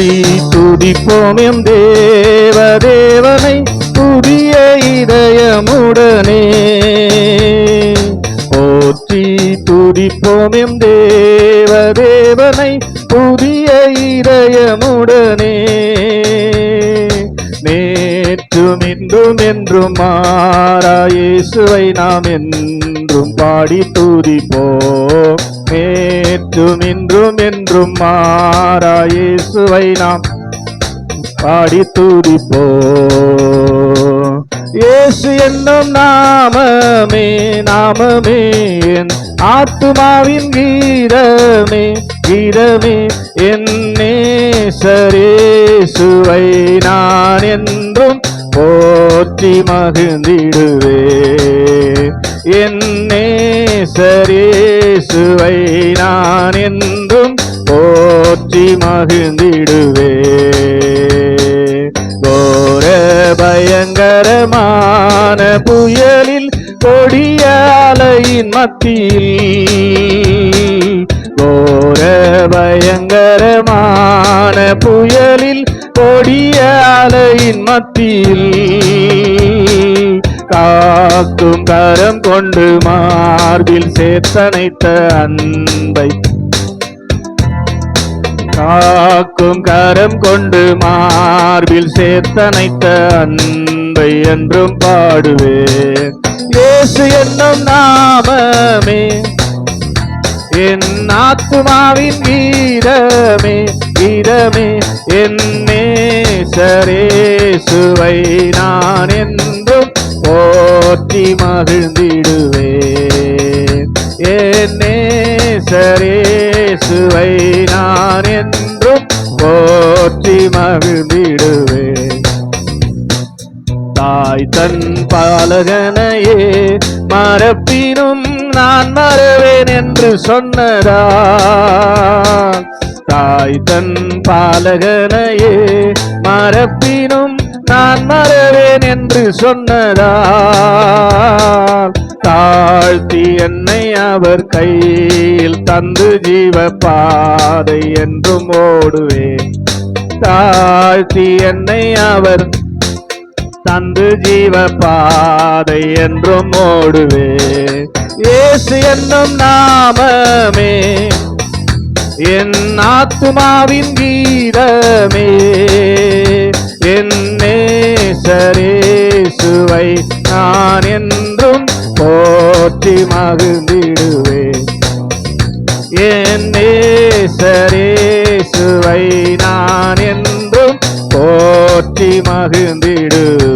போற்றி துதிப்போம் எம் தேவனை புதிய இதயமுடனே. போற்றி துதிப்போம் எம் தேவனை புதிய இதயமுடனே. நேற்றும் இன்றும் என்றும் மாறா இயேசுவை நாம் என்றும் பாடி துதிப்போம். நேற்றும் இன்றும் என்றும் மாறா இயேசுவை நாம் பாடி துதிப்போம். இயேசு என்னும் நாமமே நாமமே என் ஆத்துமாவின் கீதமே கீதமே. என் நேசரேசுவை நான் என்றும் போற்றி மகிழ்ந்திடுவே. என் நேசரேசுவை நான் என்றும் போற்றி மகிழ்ந்திடுவே. கோர பயங்கரமான புயலில் கொடிய அலையின் மத்தியில், கோர பயங்கரமான புயலில் கொடிய அலையின் மத்தியில், காக்கும் கரம் கொண்டு மார்பில் சேர்த்தனைத்த அன்பை, காக்கும் கரம் கொண்டு மார்பில் சேர்த்தனைத்த அன்பை என்றும் பாடுவேன். இயேசு என்னும் நாமமே என் ஆத்துமாவின் கீதமே கீதமே. என் நேசரேசுவை நான் என்றும் போற்றி மகிழ்ந்திடுவேன். என் நேசரேசுவை நான் என்றும் போற்றி மகிழ்ந்திடுவேன். தாய் தன் பாலகனையே மறப்பினும் நான் மறவேன் என்று சொன்னதா. தாய் தன் பாலகனையே மறப்பினும் நான் மறவேன் என்று சொன்னதா. தாழ்த்தி என்னை அவர் கையில் தந்து ஜீவ பாதை என்றும் ஓடுவேன். தாழ்த்தி என்னை அவர் தந்து ஜீவ பாதை என்றும் ஓடுவேன். இயேசு என்னும் நாமமே என் ஆத்துமாவின் கீதமே. என் நேசரேசுவை நான் என்றும் போற்றி மகிழ்ந்திடுவேன். என் நேசரேசுவை நான் என்றும் போற்றி மகிழ்ந்திடுவேன்.